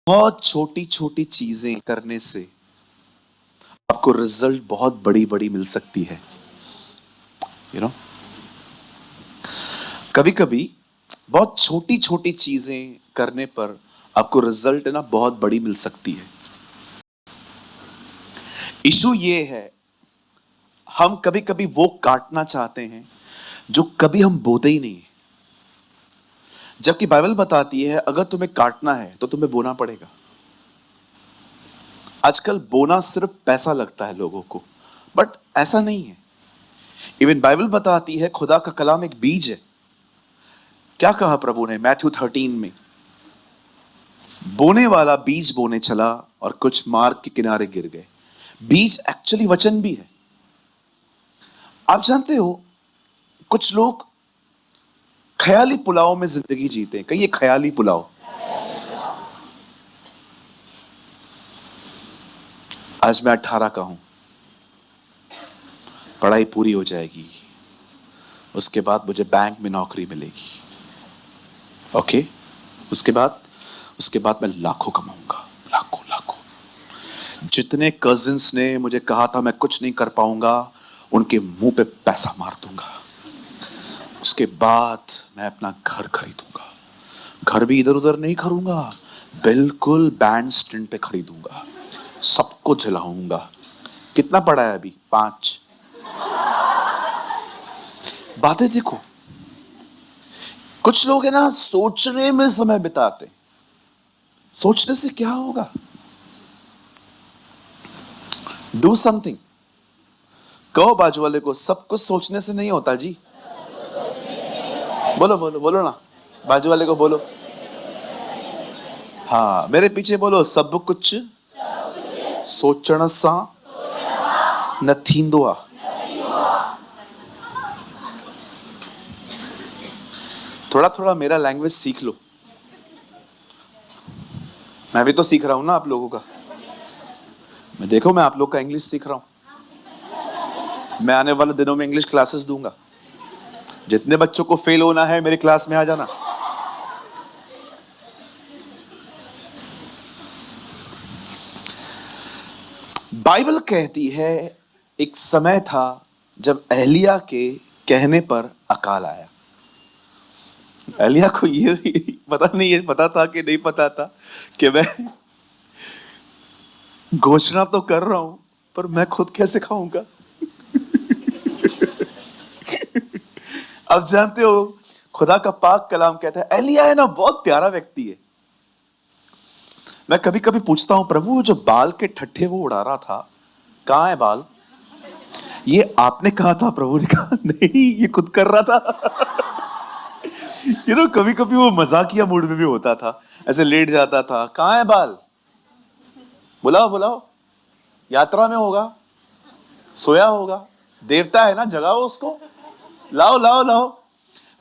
बहुत छोटी छोटी चीजें करने से आपको रिजल्ट बहुत बड़ी बड़ी मिल सकती है। यू नो कभी कभी बहुत छोटी छोटी चीजें करने पर आपको रिजल्ट ना बहुत बड़ी मिल सकती है। इशू ये है, हम कभी कभी वो काटना चाहते हैं जो कभी हम बोते ही नहीं। जबकि बाइबल बताती है अगर तुम्हें काटना है तो तुम्हें बोना पड़ेगा। आजकल बोना सिर्फ पैसा लगता है लोगों को, बट ऐसा नहीं है। इवन बाइबल बताती है खुदा का कलाम एक बीज है। क्या कहा प्रभु ने मैथ्यू 13 में? बोने वाला बीज बोने चला और कुछ मार्ग के किनारे गिर गए। बीज एक्चुअली वचन भी है। आप जानते हो कुछ लोग ख्याली पुलाव में जिंदगी जीते हैं। कहिए ख्याली पुलाव। आज मैं 18 का हूं, पढ़ाई पूरी हो जाएगी, उसके बाद मुझे बैंक में नौकरी मिलेगी। ओके, उसके बाद मैं लाखों कमाऊंगा, लाखों लाखों। जितने कजिन्स ने मुझे कहा था मैं कुछ नहीं कर पाऊंगा, उनके मुंह पे पैसा मार दूंगा। उसके बाद मैं अपना घर खरीदूंगा। घर भी इधर उधर नहीं खरीदूंगा, बिल्कुल बैंड स्टैंड पे खरीदूंगा। सबको झिलाऊंगा। कितना पड़ा है अभी? 5। बातें देखो, कुछ लोग है ना सोचने में समय बिताते। सोचने से क्या होगा? Do something. कहो बाजू वाले को, सब कुछ सोचने से नहीं होता जी। बोलो बोलो बोलो ना, बाजू वाले को बोलो। हाँ, मेरे पीछे बोलो, सब कुछ सोचण सा न थींदो आ। थोड़ा थोड़ा मेरा लैंग्वेज सीख लो। मैं भी तो सीख रहा हूं ना आप लोगों का। मैं आप लोग का इंग्लिश सीख रहा हूं। मैं आने वाले दिनों में इंग्लिश क्लासेस दूंगा। जितने बच्चों को फेल होना है मेरी क्लास में आ जाना। बाइबल कहती है एक समय था जब एलिया के कहने पर अकाल आया। एलिया को ये पता नहीं, ये पता था कि नहीं पता था कि मैं घोषणा तो कर रहा हूं पर मैं खुद कैसे खाऊंगा। अब जानते हो खुदा का पाक कलाम कहता है, एलिया है ना बहुत प्यारा व्यक्ति है। मैं कभी कभी पूछता हूं, प्रभु जो बाल के ठट्ठे वो उड़ा रहा था, कहां है बाल? ये आपने कहा था। प्रभु ने कहा नहीं, ये खुद कर रहा था। कभी कभी वो मजाकिया मूड में भी होता था, ऐसे लेट जाता था। कहां है बाल? बुलाओ बुलाओ। यात्रा में होगा, सोया होगा, देवता है ना, जगाओ उसको। लाओ लाओ लाओ।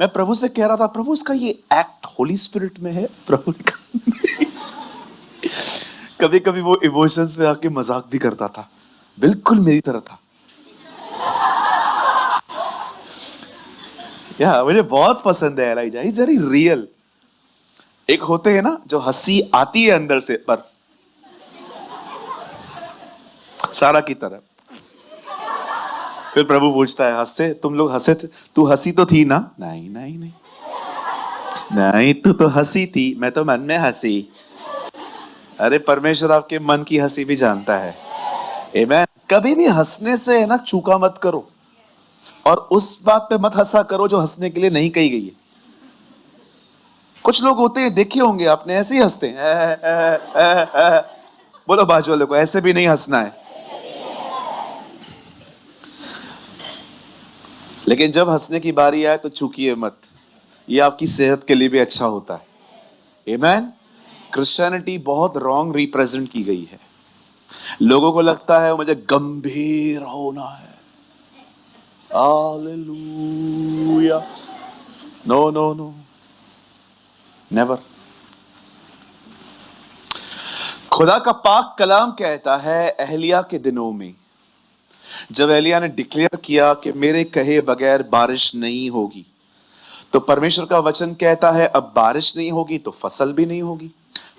मैं प्रभु से कह रहा था, प्रभु इसका ये एक्ट होली स्पिरिट में है। प्रभु ने कहा कभी कभी वो इमोशंस में आके मजाक भी करता था, बिल्कुल मेरी तरह था। मुझे बहुत पसंद है एलाइजा, इज वेरी रियल। एक होते हैं ना जो हंसी आती है अंदर से, पर सारा की तरह। फिर प्रभु पूछता है, हंसे तुम लोग हंसे थे? तू हंसी तो थी ना? नहीं नहीं नहीं नहीं, तू तो हंसी थी, मैं तो मन में हंसी। अरे परमेश्वर आपके मन की हंसी भी जानता है। आमेन। कभी भी हंसने से है ना चूका मत करो, और उस बात पे मत हंसा करो जो हंसने के लिए नहीं कही गई है। कुछ लोग होते हैं, देखे होंगे आपने, ऐसे ही हंसते हैं। बोलो बाजू वाले को, ऐसे भी नहीं हंसना है। लेकिन जब हंसने की बारी आए तो चूकिए मत। ये आपकी सेहत के लिए भी अच्छा होता है। आमेन। क्रिश्चियनिटी बहुत रॉन्ग रिप्रेजेंट की गई है। लोगों को लगता है मुझे गंभीर होना है। Hallelujah. No no no, never. खुदा का पाक कलाम कहता है एलिया के दिनों में, जब एलिया ने डिक्लेयर किया कि मेरे कहे बगैर बारिश नहीं होगी, तो परमेश्वर का वचन कहता है अब बारिश नहीं होगी तो फसल भी नहीं होगी।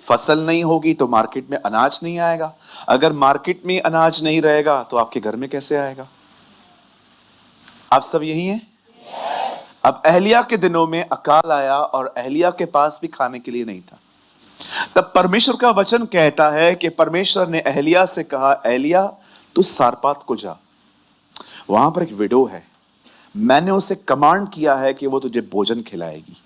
फसल नहीं होगी तो मार्केट में अनाज नहीं आएगा, अगर मार्केट में अनाज नहीं रहेगा तो आपके घर में कैसे आएगा? आप सब यही हैं? अब एलिया के दिनों में अकाल आया और एलिया के पास भी खाने के लिए नहीं था। तब परमेश्वर का वचन कहता है कि परमेश्वर ने एलिया से कहा, एलिया तू सारपात को जा, वहां पर एक विडो है, मैंने उसे कमांड किया है कि वो तुझे भोजन खिलाएगी।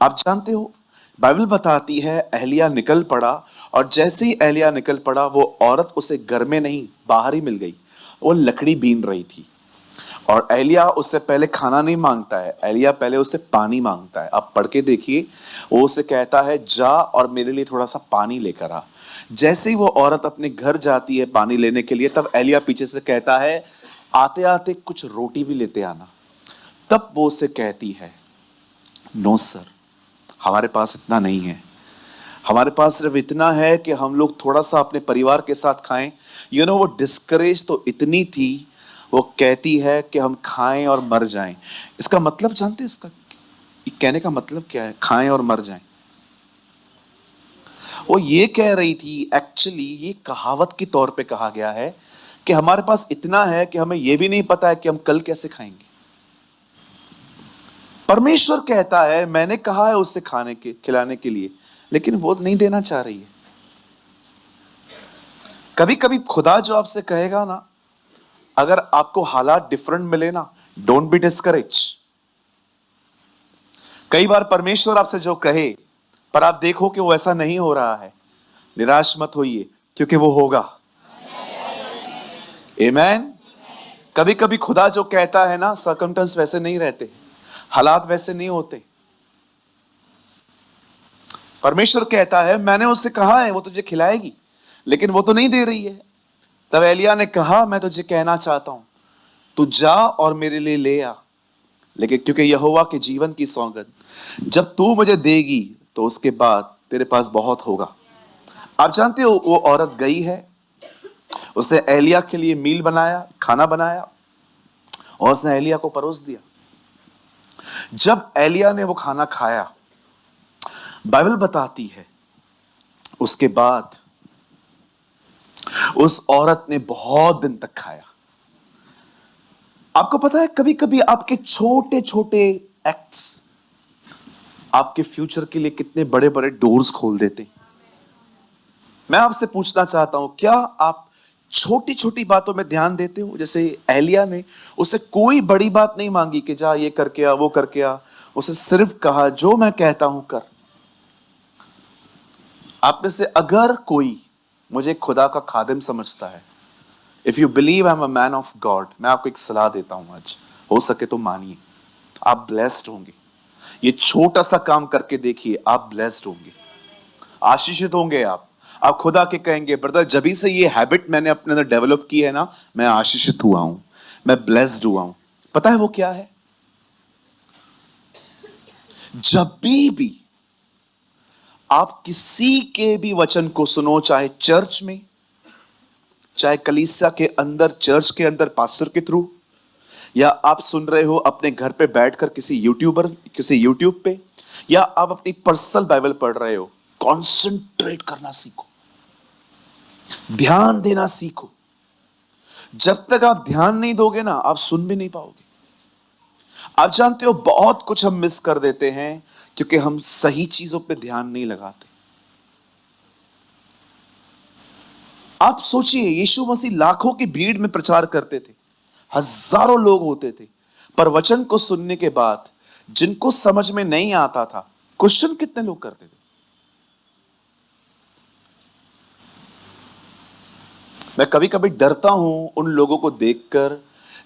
आप जानते हो बाइबल बताती है एलिया निकल पड़ा, और जैसे ही एलिया निकल पड़ा वो औरत उसे घर में नहीं बाहर ही मिल गई। वो लकड़ी बीन रही थी और एलिया उससे पहले खाना नहीं मांगता है, एलिया पहले उससे पानी मांगता है। आप पढ़ के देखिए, वो उसे कहता है जा और मेरे लिए थोड़ा सा पानी लेकर आ। जैसे ही वो औरत अपने घर जाती है पानी लेने के लिए, तब एलिया पीछे से कहता है आते आते कुछ रोटी भी लेते आना। तब वो उसे कहती है नो सर, हमारे पास इतना नहीं है, हमारे पास सिर्फ इतना है कि हम लोग थोड़ा सा अपने परिवार के साथ खाएं। वो डिस्करेज तो इतनी थी, वो कहती है कि हम खाएं और मर जाएं। इसका मतलब जानते हैं, इसका कहने का मतलब क्या है, खाएं और मर जाएं? वो ये कह रही थी, एक्चुअली ये कहावत के तौर पे कहा गया है कि हमारे पास इतना है कि हमें यह भी नहीं पता है कि हम कल कैसे खाएंगे। परमेश्वर कहता है मैंने कहा है उससे खिलाने के लिए, लेकिन वो नहीं देना चाह रही है। कभी कभी खुदा जो आपसे कहेगा ना, अगर आपको हालात डिफरेंट मिले ना, डोंट बी डिस्करेज। कई बार परमेश्वर आपसे जो कहे पर आप देखो कि वो ऐसा नहीं हो रहा है, निराश मत होइए, क्योंकि वो होगा। आमीन। कभी कभी खुदा जो कहता है ना, सर्कमस्टेंस वैसे नहीं रहते, हालात वैसे नहीं होते। परमेश्वर कहता है मैंने उससे कहा है वो तुझे खिलाएगी, लेकिन वो तो नहीं दे रही है। तब एलिया ने कहा मैं तुझे कहना चाहता हूं, तू जा और मेरे लिए ले आ, लेकिन क्योंकि यहोवा के जीवन की सौगंध, जब तू मुझे देगी तो उसके बाद तेरे पास बहुत होगा। आप जानते हो वो औरत गई है, उसने एलिया के लिए मील बनाया, खाना बनाया और उसने एलिया को परोस दिया। जब एलिया ने वो खाना खाया, बाइबल बताती है उसके बाद उस औरत ने बहुत दिन तक खाया। आपको पता है कभी कभी आपके छोटे छोटे एक्ट्स आपके फ्यूचर के लिए कितने बड़े बड़े डोर्स खोल देते। मैं आपसे पूछना चाहता हूं, क्या आप छोटी छोटी बातों में ध्यान देते हो? जैसे एलिया ने उसे कोई बड़ी बात नहीं मांगी कि जा ये करके आ वो करके आ, उसे सिर्फ कहा जो मैं कहता हूं कर। आप में से अगर कोई मुझे खुदा का खादिम समझता है, if you believe I am a man of God, मैं आपको एक सलाह देता हूं आज, हो सके तो मानिए, आप ब्लेस्ड होंगे। ये छोटा सा काम करके देखिए, आप ब्लेस्ड होंगे, आशीषित होंगे। आप खुदा के कहेंगे ब्रदर जभी से ये हैबिट मैंने अपने अंदर डेवलप की है ना, मैं आशीषित हुआ हूं, मैं ब्लेस्ड हुआ हूं। पता है वो क्या है? जब भी आप किसी के भी वचन को सुनो, चाहे चर्च में, चाहे कलीसिया के अंदर, चर्च के अंदर पास्टर के थ्रू, या आप सुन रहे हो अपने घर पे बैठकर किसी यूट्यूब पे, या आप अपनी पर्सनल बाइबल पढ़ रहे हो, कॉन्सेंट्रेट करना सीखो, ध्यान देना सीखो। जब तक आप ध्यान नहीं दोगे ना, आप सुन भी नहीं पाओगे। आप जानते हो बहुत कुछ हम मिस कर देते हैं क्योंकि हम सही चीजों पे ध्यान नहीं लगाते। आप सोचिए, यीशु मसीह लाखों की भीड़ में प्रचार करते थे, हजारों लोग होते थे, पर वचन को सुनने के बाद जिनको समझ में नहीं आता था, क्वेश्चन कितने लोग करते थे? मैं कभी कभी डरता हूं उन लोगों को देखकर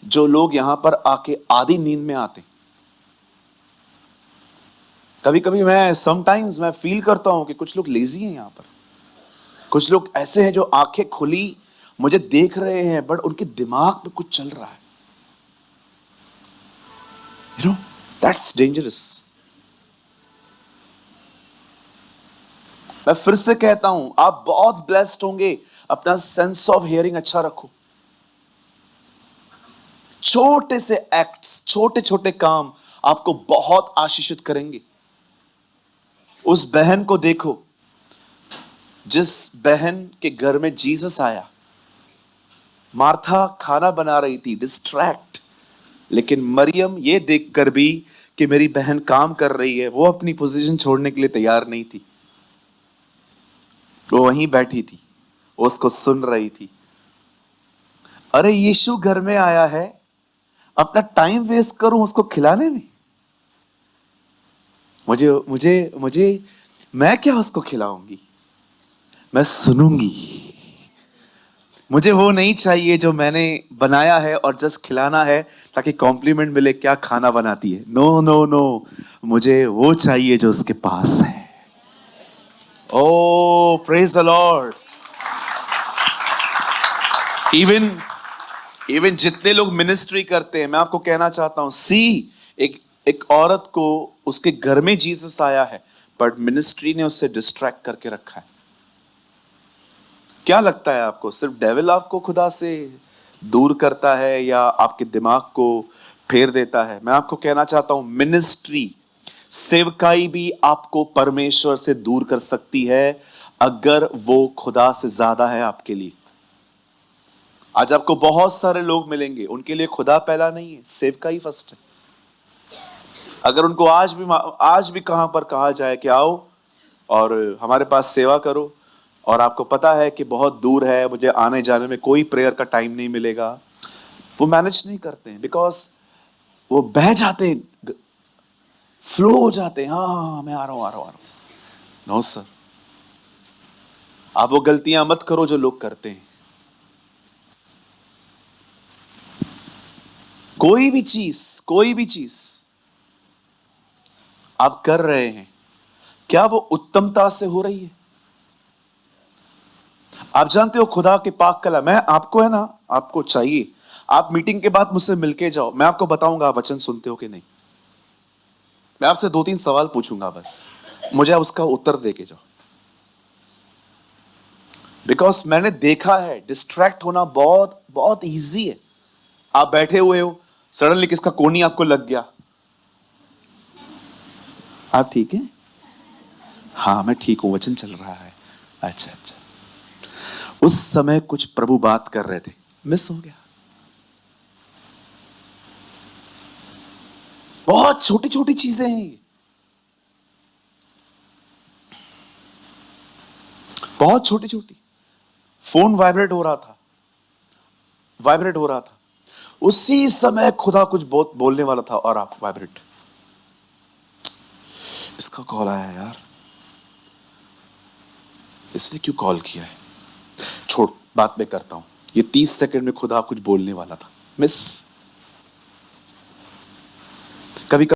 जो लोग यहां पर आके आधी नींद में आते। कभी कभी समटाइम्स मैं फील करता हूं कि कुछ लोग लेजी हैं यहां पर, कुछ लोग ऐसे हैं जो आंखें खुली मुझे देख रहे हैं, बट उनके दिमाग में कुछ चल रहा है। That's dangerous. मैं फिर से कहता हूं, आप बहुत ब्लेस्ड होंगे, अपना सेंस ऑफ हियरिंग अच्छा रखो। छोटे से एक्ट्स, छोटे छोटे काम आपको बहुत आशीषित करेंगे। उस बहन को देखो, जिस बहन के घर में जीसस आया, मार्था खाना बना रही थी, डिस्ट्रैक्ट, लेकिन मरियम ये देखकर भी कि मेरी बहन काम कर रही है, वो अपनी पोजीशन छोड़ने के लिए तैयार नहीं थी। वो वहीं बैठी थी, उसको सुन रही थी। अरे यीशु घर में आया है, अपना टाइम वेस्ट करूं उसको खिलाने में? मुझे मुझे मुझे मैं क्या उसको खिलाऊंगी? मैं सुनूंगी। मुझे वो नहीं चाहिए जो मैंने बनाया है और जस्ट खिलाना है ताकि कॉम्प्लीमेंट मिले, क्या खाना बनाती है। नो नो नो, मुझे वो चाहिए जो उसके पास है। O praise the Lord. Even even जितने लोग मिनिस्ट्री करते हैं, मैं आपको कहना चाहता हूं, एक एक औरत को उसके घर में जीसस आया है, बट मिनिस्ट्री ने उससे डिस्ट्रैक्ट करके रखा है। क्या लगता है आपको, सिर्फ डेविल आपको खुदा से दूर करता है या आपके दिमाग को फेर देता है? मैं आपको कहना चाहता हूं, मिनिस्ट्री, सेवकाई भी आपको परमेश्वर से दूर कर सकती है अगर वो खुदा से ज्यादा है आपके लिए। आज आपको बहुत सारे लोग मिलेंगे, उनके लिए खुदा पहला नहीं है, सेवकाई फर्स्ट है। अगर उनको आज भी कहां पर कहा जाए कि आओ और हमारे पास सेवा करो, और आपको पता है कि बहुत दूर है, मुझे आने जाने में कोई प्रेयर का टाइम नहीं मिलेगा, वो मैनेज नहीं करते हैं, बिकॉज वो बह जाते हैं, फ्लो हो जाते हैं। हाँ, मैं आ रहा हूं। नो सर, आप वो गलतियां मत करो जो लोग करते हैं। कोई भी चीज आप कर रहे हैं, क्या वो उत्तमता से हो रही है? आप जानते हो खुदा के पाक कला, मैं आपको है ना, आपको चाहिए, आप मीटिंग के बाद मुझसे मिलके जाओ, मैं आपको बताऊंगा आप वचन सुनते हो कि नहीं। मैं आपसे 2-3 सवाल पूछूंगा, बस मुझे आप उसका उत्तर दे के जाओ। बिकॉज मैंने देखा है डिस्ट्रैक्ट होना बहुत बहुत ईजी है। आप बैठे हुए हो, सडनली किसका कोनी आपको लग गया। आप ठीक है? हाँ मैं ठीक हूं, वचन चल रहा है। अच्छा अच्छा, उस समय कुछ प्रभु बात कर रहे थे, मिस हो गया। बहुत छोटी छोटी चीजें हैं ये, बहुत छोटी छोटी। फोन वाइब्रेट हो रहा था, उसी समय खुदा कुछ बहुत बोलने वाला था और आप वाइब्रेट। इसका कॉल आया यार, इसने क्यों कॉल किया है? छोड़, बात मैं करता हूं। ये 30 सेकंड में खुदा कुछ बोलने वाला था, मिस। कभी